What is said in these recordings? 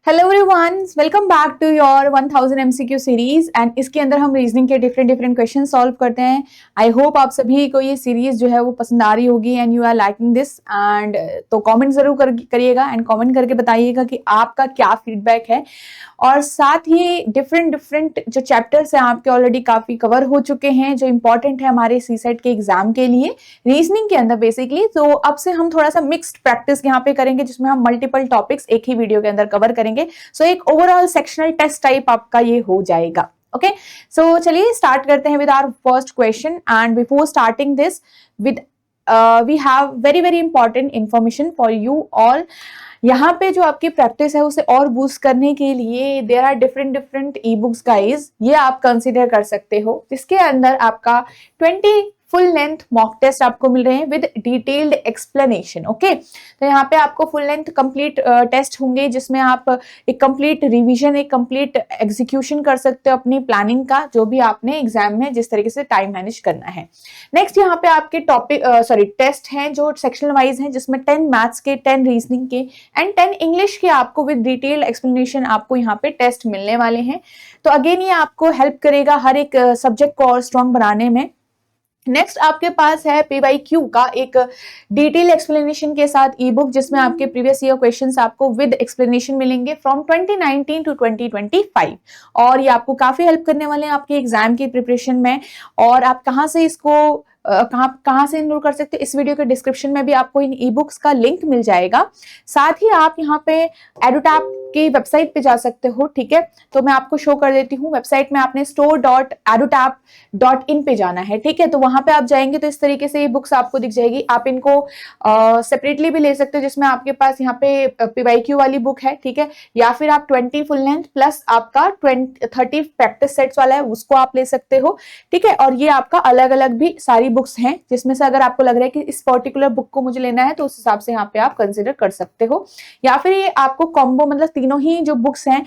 Hello everyone, welcome back to your 1000 MCQ series and इसके अंदर हम रीजनिंग के डिफरेंट क्वेश्चन सॉल्व करते हैं। आई होप आप सभी को ये सीरीज जो है वो पसंद आ रही होगी and you are liking this and तो कमेंट जरूर करिएगा एंड कमेंट करके बताइएगा कि आपका क्या फीडबैक है। और साथ ही डिफरेंट जो चैप्टर्स हैं आपके ऑलरेडी काफी कवर हो चुके हैं जो इंपॉर्टेंट है हमारे सीसेट के एग्जाम के लिए रीजनिंग के अंदर बेसिकली। तो अब से हम थोड़ा सा मिक्स्ड प्रैक्टिस यहाँ पे करेंगे जिसमें हम मल्टीपल टॉपिक्स एक ही वीडियो के अंदर कवर करेंगे। सो एक ओवरऑल सेक्शनल टेस्ट टाइप आपका ये हो जाएगा। ओके, सो चलिए स्टार्ट करते हैं with our first question and before starting this with we have very important information for you all. यहाँ पे जो आपकी प्रैक्टिस है उसे और बूस्ट करने के लिए there are different e books guys, ये आप कंसिडर कर सकते हो जिसके अंदर आपका 20 फुल लेंथ मॉक टेस्ट आपको मिल रहे हैं विद डिटेल्ड एक्सप्लेनेशन। ओके, तो यहाँ पे आपको फुल लेंथ कंप्लीट टेस्ट होंगे जिसमें आप एक कंप्लीट रिवीजन, एक कंप्लीट एग्जीक्यूशन कर सकते हो अपनी प्लानिंग का, जो भी आपने एग्जाम में जिस तरीके से टाइम मैनेज करना है। नेक्स्ट यहाँ पे आपके टॉपिक टेस्ट हैं जो सेक्शनल वाइज हैं जिसमें 10 मैथ्स के, 10 रीजनिंग के एंड 10 इंग्लिश के आपको विद डिटेल्ड एक्सप्लेनेशन आपको यहाँ पे टेस्ट मिलने वाले हैं। तो अगेन ये आपको हेल्प करेगा हर एक सब्जेक्ट को और स्ट्रॉन्ग बनाने में। नेक्स्ट आपके पास है PYQ का एक डिटेल एक्सप्लेनेशन के साथ ई बुक जिसमें आपके प्रीवियस ईयर क्वेश्चंस आपको विद एक्सप्लेनेशन मिलेंगे फ्रॉम 2019 टू 2025 और ये आपको काफी हेल्प करने वाले हैं आपके एग्जाम की प्रिपरेशन में। और आप कहाँ से इसको कहाँ से इनरोल कर सकते हैं, इस वीडियो के डिस्क्रिप्शन में भी आपको इन ई बुक्स का लिंक मिल जाएगा। साथ ही आप यहाँ पे एडुटैप की वेबसाइट पे जा सकते हो। ठीक है, तो मैं आपको शो कर देती हूँ। वेबसाइट में आपने store.edutap.in पे जाना है। ठीक है, तो वहां पे आप जाएंगे तो इस तरीके से ये बुक्स आपको दिख जाएगी। आप इनको सेपरेटली भी ले सकते हो जिसमें आपके पास यहाँ पे PYQ वाली बुक है। ठीक है, या फिर आप 20 फुल लेंथ प्लस आपका 30 प्रैक्टिस सेट्स वाला है उसको आप ले सकते हो। ठीक है, और ये आपका अलग अलग भी सारी बुक्स हैं जिसमें से अगर आपको लग रहा है कि इस पर्टिकुलर बुक को मुझे लेना है तो उस हिसाब से यहाँ पे आप कंसिडर कर सकते हो। या फिर ये आपको कॉम्बो, मतलब तीनों ही जो बुक्स हैं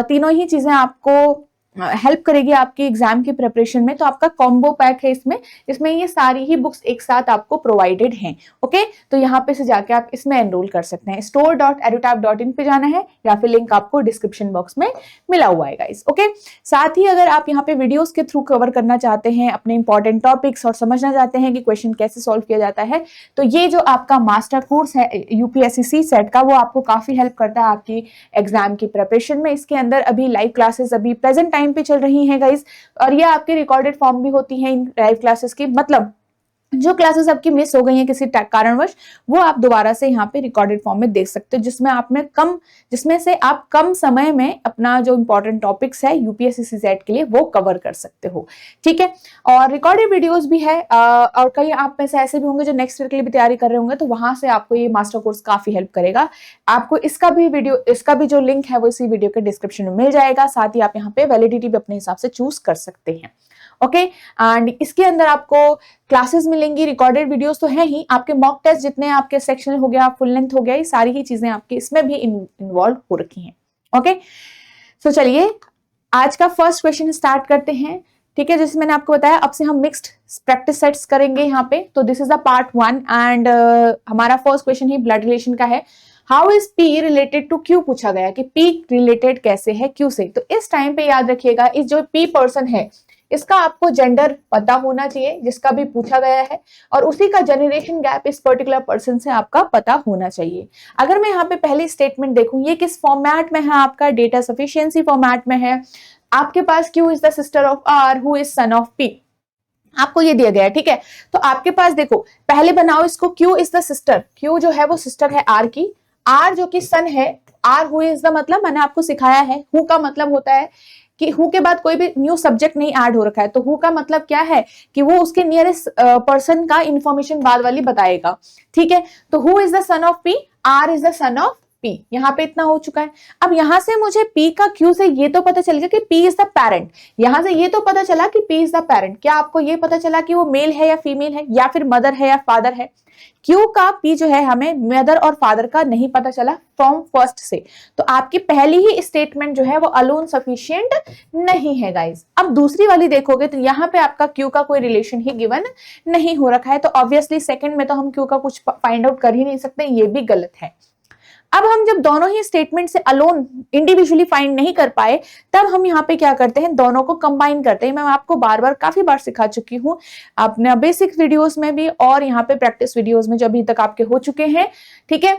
तीनों ही चीजें आपको हेल्प करेगी आपकी एग्जाम की प्रिपरेशन में। तो आपका कॉम्बो पैक है इसमें ये सारी ही बुक्स एक साथ आपको प्रोवाइडेड हैं। ओके, तो यहाँ पे से जाके आप इसमें एनरोल कर सकते हैं। store.edutap.in पे जाना है या फिर लिंक आपको डिस्क्रिप्शन बॉक्स में मिला हुआ है गाइस। ओके, साथ ही अगर आप यहाँ पे वीडियोस के थ्रू कवर करना चाहते हैं अपने इंपॉर्टेंट टॉपिक्स और समझना चाहते हैं कि क्वेश्चन कैसे सॉल्व किया जाता है तो ये जो आपका मास्टर कोर्स है UPSC सेट का वो आपको काफी हेल्प करता है आपकी एग्जाम की प्रिपरेशन में। इसके अंदर अभी लाइव क्लासेस अभी प्रेजेंट टाइम पे चल रही हैं गाइस और ये आपकी रिकॉर्डेड फॉर्म भी होती है इन लाइव क्लासेस की। मतलब जो क्लासेस आपकी मिस हो गई हैं किसी कारणवश वो आप दोबारा से यहाँ पे रिकॉर्डेड फॉर्म में देख सकते हो जिसमें से आप कम समय में अपना जो इंपॉर्टेंट टॉपिक्स है UPSC सेट के लिए वो कवर कर सकते हो। ठीक है, और रिकॉर्डेड वीडियोस भी है और कई आप में से ऐसे भी होंगे जो नेक्स्ट ईयर के लिए भी तैयारी कर रहे होंगे तो वहां से आपको ये मास्टर कोर्स काफी हेल्प करेगा। आपको इसका भी जो लिंक है वो इसी वीडियो के डिस्क्रिप्शन में मिल जाएगा। साथ ही आप यहाँ पे वैलिडिटी भी अपने हिसाब से चूज कर सकते हैं। ओके, एंड इसके अंदर आपको क्लासेस मिलेंगी, रिकॉर्डेड वीडियोस तो है ही, आपके मॉक टेस्ट जितने आपके सेक्शन हो गया, फुल लेंथ हो गया, ये सारी ही चीजें आपकी इसमें भी इन्वॉल्व हो रखी हैं। ओके, सो चलिए आज का फर्स्ट क्वेश्चन स्टार्ट करते हैं। ठीक है, जैसे मैंने आपको बताया अब से हम मिक्स्ड प्रैक्टिस सेट्स करेंगे यहाँ पे। तो this is the part 1 and हमारा फर्स्ट क्वेश्चन ही ब्लड रिलेशन का है। How is P related to Q पूछा गया कि P रिलेटेड कैसे है Q से। तो इस टाइम पे याद रखिएगा इस जो P पर्सन है इसका आपको जेंडर पता होना चाहिए जिसका भी पूछा गया है और उसी का जनरेशन गैप इस पर्टिकुलर पर्सन से आपका पता होना चाहिए। अगर मैं यहाँ पे पहली स्टेटमेंट देखूं ये किस फॉर्मेट में है, आपका डेटा सफिशिएंसी फॉर्मेट में है। आपके पास Q is the sister of R who is son of P, आपको ये दिया गया है। ठीक है, तो आपके पास देखो पहले बनाओ इसको, Q is the sister, Q जो है वो सिस्टर है R की, R जो कि सन है, R हु इज द मतलब मैंने आपको सिखाया है हु का मतलब होता है कि हु के बाद कोई भी न्यू सब्जेक्ट नहीं ऐड हो रखा है। तो हु का मतलब क्या है कि वो उसके नियरेस्ट पर्सन का इंफॉर्मेशन बाद वाली बताएगा। ठीक है, तो who is the son of P, R is the son of P, यहाँ पे इतना हो चुका है। अब यहां से मुझे P का Q से ये तो पता चल गया कि P इज द पेरेंट, यहां से ये तो पता चला कि P इज द पेरेंट। क्या आपको ये पता चला कि वो मेल है या फीमेल है या फिर मदर है या फादर है? Q का P जो है हमें मदर और फादर का नहीं पता चला फ्रॉम फर्स्ट से, तो आपकी पहली ही स्टेटमेंट जो है वो अलोन सफिशिएंट नहीं है गाइस। अब दूसरी वाली देखोगे तो यहाँ पे आपका Q का कोई रिलेशन ही गिवन नहीं हो रखा है, तो ऑब्वियसली सेकंड में तो हम Q का कुछ फाइंड आउट कर ही नहीं सकते, ये भी गलत है। अब हम जब दोनों ही स्टेटमेंट से अलोन इंडिविजुअली फाइंड नहीं कर पाए, तब हम यहाँ पे क्या करते हैं, दोनों को कंबाइन करते हैं। मैं आपको बार बार काफी बार सिखा चुकी हूँ अपने बेसिक वीडियोस में भी और यहाँ पे प्रैक्टिस वीडियोस में जो अभी तक आपके हो चुके हैं, ठीक है।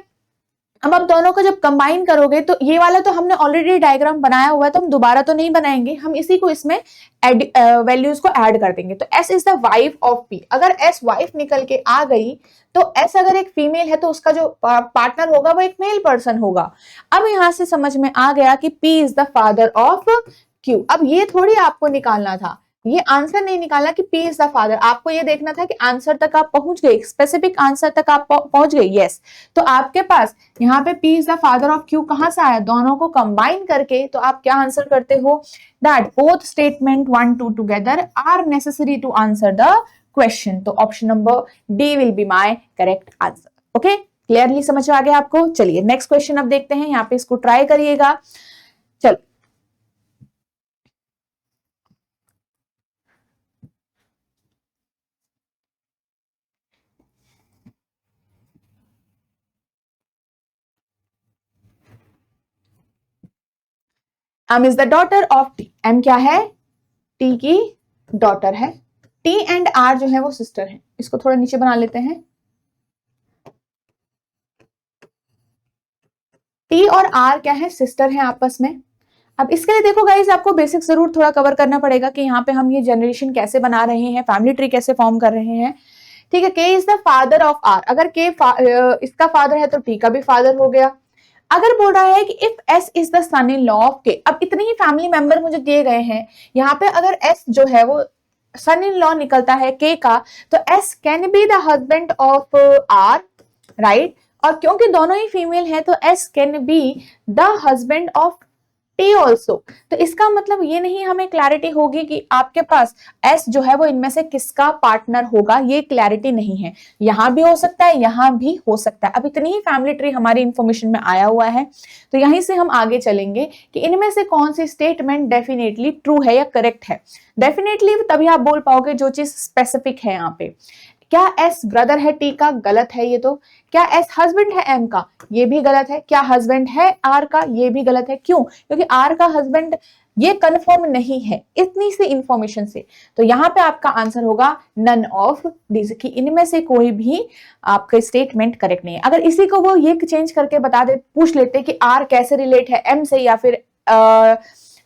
अब आप दोनों को जब कंबाइन करोगे तो ये वाला तो हमने ऑलरेडी डायग्राम बनाया हुआ है, तो हम दोबारा तो नहीं बनाएंगे, हम इसी को इसमें वैल्यूज को ऐड कर देंगे। तो S is the wife of P। अगर S वाइफ निकल के आ गई तो S अगर एक फीमेल है तो उसका जो पार्टनर होगा वो एक मेल पर्सन होगा। अब यहां से समझ में आ गया कि P is the father of Q। अब ये थोड़ी आपको निकालना था, ये आंसर नहीं निकालना कि P इज द फादर, आपको ये देखना था कि आंसर तक आप पहुंच गए, स्पेसिफिक आंसर तक आप पहुंच गए। यस, तो आपके पास यहाँ पे P is the father of Q कहां से आया, दोनों को कंबाइन करके। तो आप क्या आंसर करते हो, that both statement 1 2 together are necessary to answer the question. तो option number D will be my correct answer. Okay, clearly समझ आ गया आपको। चलिए नेक्स्ट क्वेश्चन अब देखते हैं, यहाँ पे इसको ट्राई करिएगा। चलो, M is the daughter of T। M क्या है, T की डॉटर है। T एंड R जो है वो सिस्टर है। इसको थोड़ा नीचे बना लेते हैं। T और R क्या है, सिस्टर है आपस में। अब इसके लिए देखो गाइस, आपको बेसिक जरूर थोड़ा कवर करना पड़ेगा कि यहाँ पे हम ये जनरेशन कैसे बना रहे हैं, फैमिली ट्री कैसे फॉर्म कर रहे हैं, ठीक है। K is the father of R। अगर K इसका फादर है तो T का भी फादर हो गया। अगर बोल रहा है कि if S is the son in law of K, अब इतने ही फैमिली मेंबर मुझे दिए गए हैं, यहाँ पे अगर S जो है वो सन इन लॉ निकलता है K का, तो S can be the husband of R, right. और क्योंकि दोनों ही फीमेल हैं तो S can be the husband of T also. तो इसका मतलब ये नहीं हमें क्लैरिटी होगी कि आपके पास S जो है वो इनमें से किसका पार्टनर होगा, ये क्लैरिटी नहीं है। यहां भी हो सकता है, यहां भी हो सकता है। अब इतनी ही फैमिली ट्री हमारी इंफॉर्मेशन में आया हुआ है, तो यहीं से हम आगे चलेंगे कि इनमें से कौन सी स्टेटमेंट डेफिनेटली ट्रू है या करेक्ट है। डेफिनेटली तभी आप बोल पाओगे जो चीज स्पेसिफिक है। यहाँ पे क्या S ब्रदर है T का, गलत है ये तो। क्या S हस्बैंड है M का, ये भी गलत है। क्या हस्बैंड है R का, ये भी गलत है। क्यों, क्योंकि R का हस्बैंड ये कंफर्म नहीं है इतनी सी इंफॉर्मेशन से। तो यहाँ पे आपका आंसर होगा नन ऑफ दीज, कि इनमें से कोई भी आपका स्टेटमेंट करेक्ट नहीं है। अगर इसी को वो ये चेंज करके बता दे, पूछ लेते कि R कैसे रिलेट है M से या फिर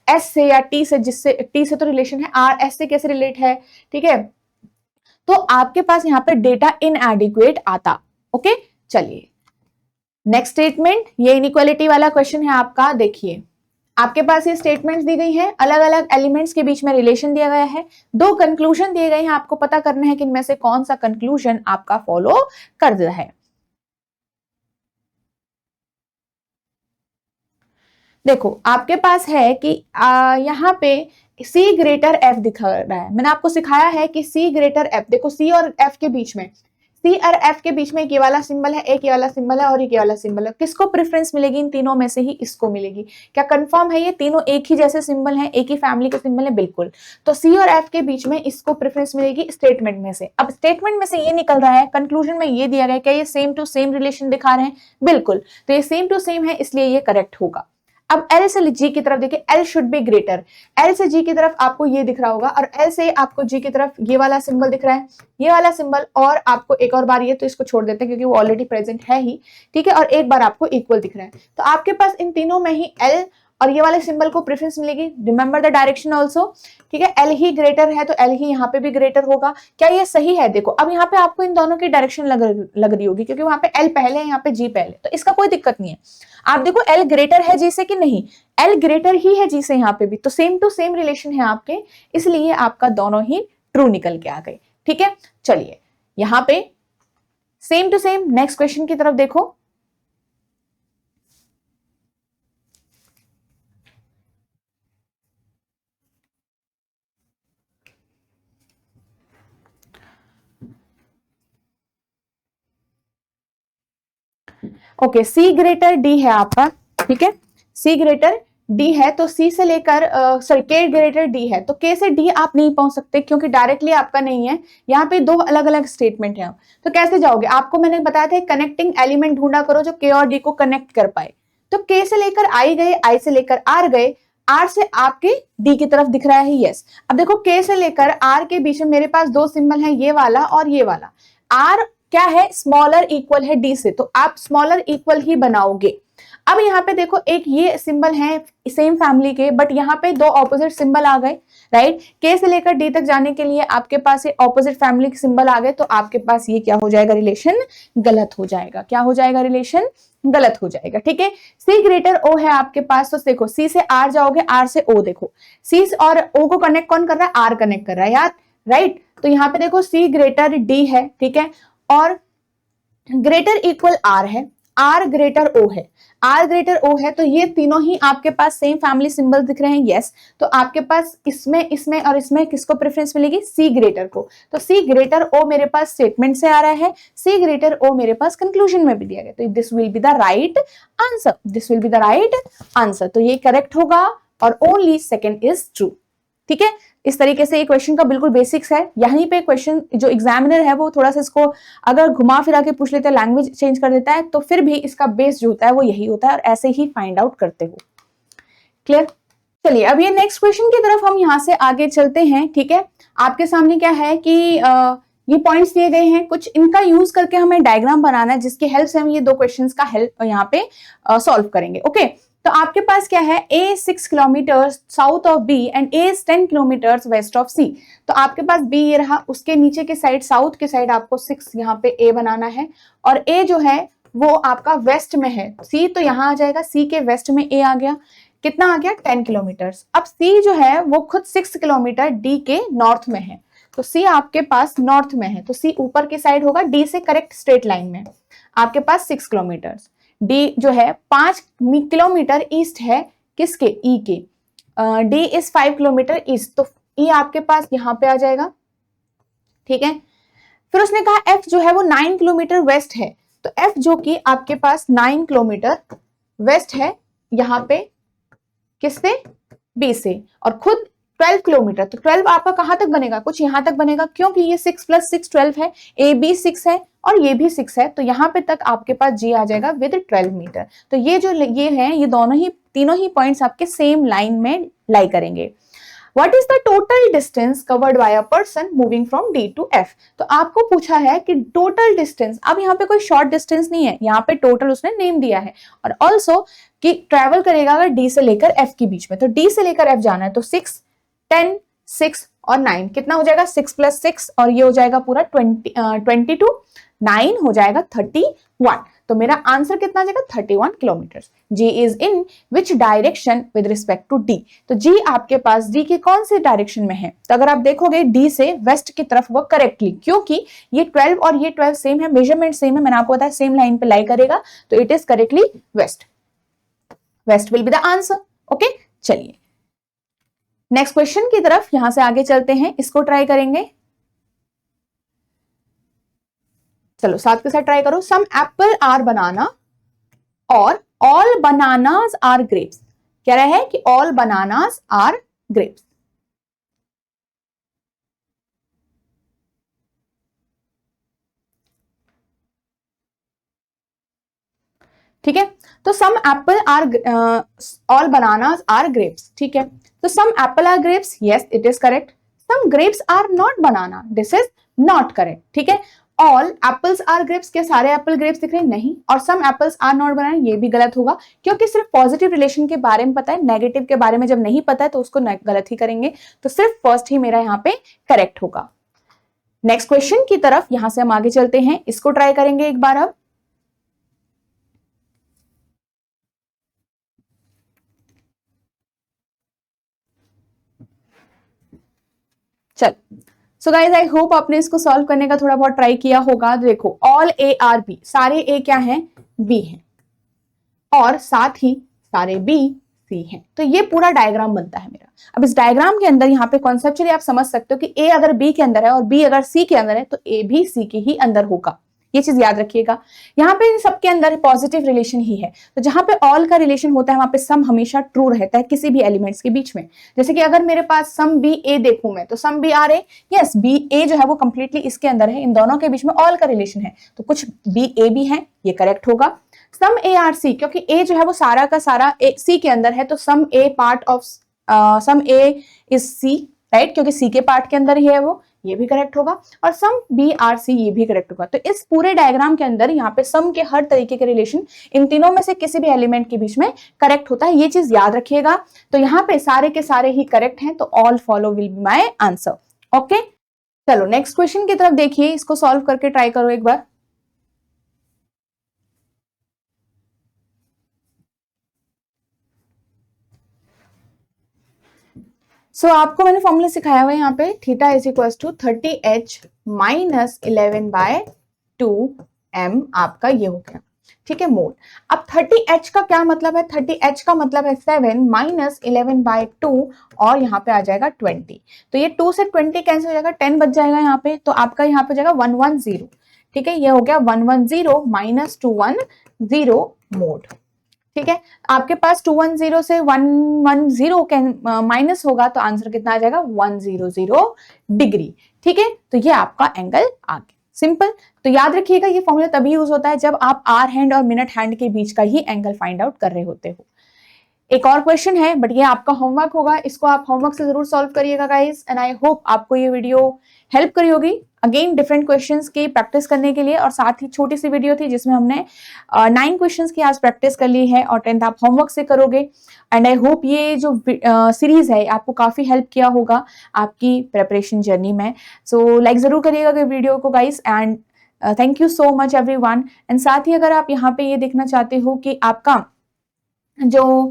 S से या T से, जिससे T से तो रिलेशन है, R S से कैसे रिलेट है, ठीक है, तो आपके पास यहाँ पे डेटा इनएडिक्वेट आता। ओके, चलिए नेक्स्ट स्टेटमेंट, ये इनइक्वालिटी वाला क्वेश्चन है आपका। देखिए आपके पास ये स्टेटमेंट्स दी गई हैं, अलग अलग एलिमेंट्स के बीच में रिलेशन दिया गया है, दो कंक्लूजन दिए गए हैं, आपको पता करना है कि इनमें से कौन सा कंक्लूजन आपका फॉलो कर रहा है। देखो आपके पास है कि यहाँ पे C ग्रेटर F दिखा रहा है। मैंने आपको सिखाया है कि C ग्रेटर F, देखो C और F के बीच में, C और F के बीच में एक ये वाला सिंबल है, एक ये वाला सिंबल है और एक ये वाला सिंबल है। किसको प्रेफरेंस मिलेगी, इन तीनों में से ही इसको मिलेगी। क्या कंफर्म है ये तीनों एक ही जैसे सिंबल हैं, एक ही फैमिली के सिंबल है, बिल्कुल। तो C और F के बीच में इसको प्रेफरेंस मिलेगी स्टेटमेंट में से। अब स्टेटमेंट में से ये निकल रहा है, कंक्लूजन में ये दिया गया, क्या ये सेम टू सेम रिलेशन दिखा रहे हैं, बिल्कुल। तो ये सेम टू सेम है, इसलिए ये करेक्ट होगा। अब L से G की तरफ देखिए, L should be greater. L से G की तरफ आपको ये दिख रहा होगा और L से आपको G की तरफ ये वाला सिंबल दिख रहा है, ये वाला सिंबल, और आपको एक और बार ये, तो इसको छोड़ देते हैं क्योंकि वो ऑलरेडी प्रेजेंट है ही, ठीक है। और एक बार आपको इक्वल दिख रहा है, तो आपके पास इन तीनों में ही L और ये वाले सिंबल को प्रेफरेंस मिलेगी। रिमेंबर द डायरेक्शन ऑल्सो, ठीक है। L ही ग्रेटर है तो L ही यहाँ पे भी ग्रेटर होगा। क्या ये सही है, देखो अब यहाँ पे आपको इन दोनों की डायरेक्शन लग रही होगी, क्योंकि वहां पे L पहले है, यहाँ पे G पहले, तो इसका कोई दिक्कत नहीं है। आप देखो L ग्रेटर है G से कि नहीं, L ग्रेटर ही है G से यहाँ पे भी, तो सेम टू सेम रिलेशन है आपके, इसलिए आपका दोनों ही ट्रू निकल के आ गए, ठीक है। चलिए यहाँ पे same to same next question की तरफ देखो। ओके, C ग्रेटर D है आपका, ठीक है। C ग्रेटर डी है तो सी से लेकर सॉरी के ग्रेटर डी है तो के से डी आप नहीं पहुंच सकते क्योंकि डायरेक्टली आपका नहीं है, यहाँ पे दो अलग अलग स्टेटमेंट है। तो कैसे जाओगे? आपको मैंने बताया था कनेक्टिंग एलिमेंट ढूंढा करो जो के और डी को कनेक्ट कर पाए। तो के से लेकर आई गए, आई से लेकर आर गए, आर से आपके डी की तरफ दिख रहा है, यस। अब देखो के से लेकर आर के बीच में मेरे पास दो सिंबल है, ये वाला और ये वाला। आर क्या है? स्मॉलर इक्वल है डी से, तो आप स्मॉलर इक्वल ही बनाओगे। अब यहाँ पे देखो एक ये सिंबल है सेम फैमिली के, बट यहाँ पे दो ऑपोजिट सिंबल आ गए, राइट। के से लेकर डी तक जाने के लिए आपके पास ये ऑपोजिट फैमिली के सिंबल आ गए, तो आपके पास ये क्या हो जाएगा? रिलेशन गलत हो जाएगा। क्या हो जाएगा? रिलेशन गलत हो जाएगा, ठीक है। सी ग्रेटर ओ है आपके पास, तो देखो सी से आर जाओगे, आर से ओ, देखो सी और ओ को कनेक्ट कौन कर रहा है? आर कनेक्ट कर रहा है यार, राइट। तो यहाँ पे देखो सी ग्रेटर डी है, ठीक है, और ग्रेटर इक्वल आर है, आर ग्रेटर ओ है, आर ग्रेटर ओ है, तो ये तीनों ही आपके पास सेम फैमिली सिंबल दिख रहे हैं, यस। तो आपके पास इसमें इसमें और इसमें किसको प्रेफरेंस मिलेगी? सी ग्रेटर को। तो सी ग्रेटर ओ मेरे पास स्टेटमेंट से आ रहा है, सी ग्रेटर ओ मेरे पास कंक्लूजन में भी दिया गया, तो this will be the right answer, this will be the right answer. तो ये करेक्ट होगा और ओनली सेकेंड इज ट्रू, ठीक है। इस तरीके से ये क्वेश्चन का बिल्कुल बेसिक्स है। यहीं पे क्वेश्चन जो एग्जामिनर है वो थोड़ा सा इसको अगर घुमा फिरा के पूछ लेता है, लैंग्वेज चेंज कर देता है, तो फिर भी इसका बेस जो होता है वो यही होता है और ऐसे ही फाइंड आउट करते हो। क्लियर? चलिए अब ये नेक्स्ट क्वेश्चन की तरफ हम यहाँ से आगे चलते हैं, ठीक है। आपके सामने क्या है कि ये पॉइंट्स दिए गए हैं, कुछ इनका यूज करके हमें डायग्राम बनाना है जिसकी हेल्प से हम ये दो क्वेश्चंस का हेल्प यहाँ पे सॉल्व करेंगे, ओके। तो आपके पास क्या है? A 6 kilometre south of B and A is 10 kilometre west of C। तो आपके पास B ये रहा, उसके नीचे के साइड साउथ के साइड आपको 6 यहाँ पे A बनाना है और A जो है वो आपका वेस्ट में है, C तो यहाँ आ जाएगा, C के वेस्ट में A आ गया, कितना आ गया? 10 किलोमीटर। अब C जो है वो खुद 6 किलोमीटर D के नॉर्थ में है, तो C आपके पास नॉर्थ में है, तो C ऊपर की साइड होगा, D से करेक्ट स्ट्रेट लाइन में आपके पास 6 किलोमीटर। डी जो है 5 किलोमीटर ईस्ट है, किसके? ई के। डी इज 5 किलोमीटर ईस्ट, तो ई आपके पास यहां पे आ जाएगा, ठीक है। फिर उसने कहा एफ जो है वो 9 किलोमीटर वेस्ट है, तो एफ जो कि आपके पास 9 किलोमीटर वेस्ट है यहां पे, किससे? बी से, और खुद 12 किलोमीटर, तो 12 आपका कहां तक बनेगा? कुछ यहां तक बनेगा, क्योंकि ये 6 + 6 12 है, ए बी 6 है और ये भी 6 है, तो यहाँ पे तक आपके पास जी आ जाएगा विद 12 मीटर। तो ये जो ये है, ये दोनों ही तीनों ही पॉइंट्स आपके सेम लाइन में लाई करेंगे। What is the total distance covered by a person moving from D to F? तो आपको पूछा है कि टोटल डिस्टेंस, अब यहाँ पे कोई शॉर्ट डिस्टेंस नहीं है, यहाँ पे टोटल उसने नेम दिया है, और ऑल्सो कि ट्रेवल करेगा अगर D से लेकर F के बीच में, तो D से लेकर F जाना है, तो 6 10 6 और 9 कितना हो जाएगा? 6 + 6 और ये हो जाएगा पूरा 22, 9 हो जाएगा 31, तो मेरा आंसर कितना आ जाएगा? 31 kilometre. G is in which direction with respect to D? तो G आपके पास D के कौन से डायरेक्शन में है? तो अगर आप देखोगे D से वेस्ट की तरफ वो करेक्टली, क्योंकि ये 12 और ये 12 सेम है, मेजरमेंट सेम है, मैंने आपको बताया सेम लाइन पे लाई करेगा, तो it is correctly west, west will be the answer, okay. चलिए नेक्स्ट क्वेश्चन की तरफ यहां से आगे चलते हैं, इसको ट्राई करेंगे। चलो साथ के साथ ट्राई करो। सम एप्पल आर बनाना और ऑल बनानास आर ग्रेप्स। कह रहा है कि ऑल बनानास आर ग्रेप्स। ठीक है, तो some apple are all bananas are grapes, ठीक है। तो some apple are grapes, yes it is correct. Some grapes are not banana, this is not correct, ठीक है। ऑल एप्पल्स आर ग्रेप्स, क्या सारे एप्पल ग्रेप्स दिख रहे हैं? नहीं। और सम एप्पल्स आर नॉट बनाना, ये भी गलत होगा, क्योंकि सिर्फ पॉजिटिव रिलेशन के बारे में पता है, नेगेटिव के बारे में जब नहीं पता है तो उसको गलत ही करेंगे, तो सिर्फ फर्स्ट ही मेरा यहाँ पे करेक्ट होगा। नेक्स्ट क्वेश्चन की तरफ यहां से हम आगे चलते हैं, इसको ट्राई करेंगे एक बार अब। चल सो गाइज आई होप आपने इसको सॉल्व करने का थोड़ा बहुत ट्राई किया होगा। देखो ऑल ए आर बी, सारे ए क्या हैं? बी हैं, और साथ ही सारे बी सी हैं, तो ये पूरा डायग्राम बनता है मेरा। अब इस डायग्राम के अंदर यहाँ पे कॉन्सेप्चुअली आप समझ सकते हो कि ए अगर बी के अंदर है और बी अगर सी के अंदर है तो ए भी सी के ही अंदर होगा, ये चीज याद रखिएगा। यहाँ पे सबके अंदर पॉजिटिव रिलेशन ही है, तो जहां पे ऑल का रिलेशन होता है वहां पे सम हमेशा ट्रू रहता है किसी भी एलिमेंट्स के बीच में। जैसे कि अगर मेरे पास सम बी ए देखूं मैं, तो some B are A, yes B A जो है वो कंप्लीटली इसके अंदर है, इन दोनों के बीच में ऑल का रिलेशन है, तो कुछ बी ए भी है, ये करेक्ट होगा। सम ए आर सी, क्योंकि ए जो है वो सारा का सारा सी के अंदर है, तो some A part of some A is C, right, क्योंकि सी के पार्ट के अंदर ही है वो, ये भी करेक्ट होगा। और सम बी आर सी, ये भी करेक्ट होगा। तो इस पूरे डायग्राम के अंदर यहाँ पे सम के हर तरीके के रिलेशन इन तीनों में से किसी भी एलिमेंट के बीच में करेक्ट होता है, ये चीज याद रखिएगा। तो यहाँ पे सारे के सारे ही करेक्ट हैं, तो all follow will be my answer. Okay, चलो नेक्स्ट क्वेश्चन की तरफ देखिए, इसको सॉल्व करके ट्राई करो एक बार। सो आपको मैंने फॉर्मूला सिखाया हुआ है यहाँ पे, theta is equal to 30h minus 11/2m, आपका ये हो गया, ठीक है, मोल। अब 30h का क्या मतलब है? 30h का मतलब है 7 माइनस 11/2 और यहाँ पे आ जाएगा 20। तो ये 2 से 20 कैंसिल हो जाएगा, 10 बच जाएगा यहाँ पे, तो आपका यहाँ पे जाएगा 110, ठीक है, ये हो गया 110 माइनस 210 मोड, ठीक है। आपके पास 210 से 110 माइनस होगा तो आंसर कितना आ जाएगा? 100 डिग्री, ठीक है। तो ये आपका एंगल आ गया, सिंपल। तो याद रखिएगा ये फॉर्मूला तभी यूज होता है जब आप आर हैंड और मिनट हैंड के बीच का ही एंगल फाइंड आउट कर रहे होते हो। एक और क्वेश्चन है, बट ये आपका होमवर्क होगा, इसको आप होमवर्क से जरूर सॉल्व करिएगा गाइस, एंड आई होप आपको ये वीडियो हेल्प करी होगी। अगेन डिफरेंट क्वेश्चंस की प्रैक्टिस करने के लिए, और साथ ही छोटी सी वीडियो थी जिसमें हमने 9 क्वेश्चंस की आज प्रैक्टिस कर ली है, और 10th आप होमवर्क से करोगे। एंड आई होप ये जो सीरीज है आपको काफी हेल्प किया होगा आपकी प्रेपरेशन जर्नी में। सो लाइक जरूर करिएगा वीडियो को guys, and thank you so much everyone. And साथ ही अगर आप यहाँ पे ये देखना चाहते हो कि आपका जो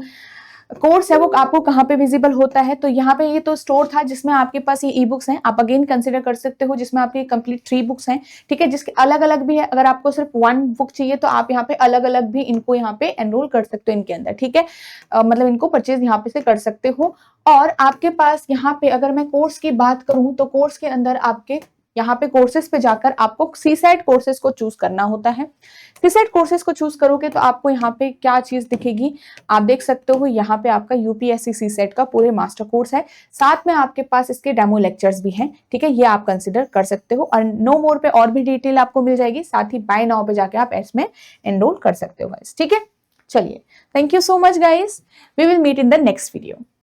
कोर्स है वो आपको कहाँ पे विजिबल होता है, तो यहाँ पे ये तो स्टोर था जिसमें आपके पास ये ई बुक्स हैं, आप अगेन कंसिडर कर सकते हो, जिसमें आपकी कंप्लीट 3 बुक्स हैं, ठीक है, जिसके अलग अलग भी है। अगर आपको सिर्फ 1 बुक चाहिए तो आप यहाँ पे अलग अलग भी इनको यहाँ पे एनरोल कर सकते हो इनके अंदर, ठीक है, मतलब इनको परचेज यहाँ पे से कर सकते हो। और आपके पास यहाँ पे अगर मैं कोर्स की बात करूँ तो कोर्स के अंदर आपके यहाँ पे कोर्सेज पे जाकर आपको सीसेट कोर्सेज को चूज करना होता है। सीसेट कोर्सेज को चूज करोगे तो आपको यहाँ पे क्या चीज दिखेगी, आप देख सकते हो यहाँ पे आपका यूपीएससी सीसेट का पूरे मास्टर कोर्स है, साथ में आपके पास इसके डेमो लेक्चर्स भी हैं, ठीक है, ये आप कंसिडर कर सकते हो। और नो मोर पे और भी डिटेल आपको मिल जाएगी, साथ ही बाय नाउ पे जाके आप इसमें एनरोल कर सकते हो गाइस, ठीक है। चलिए, thank you so much guys, we will meet in the next video.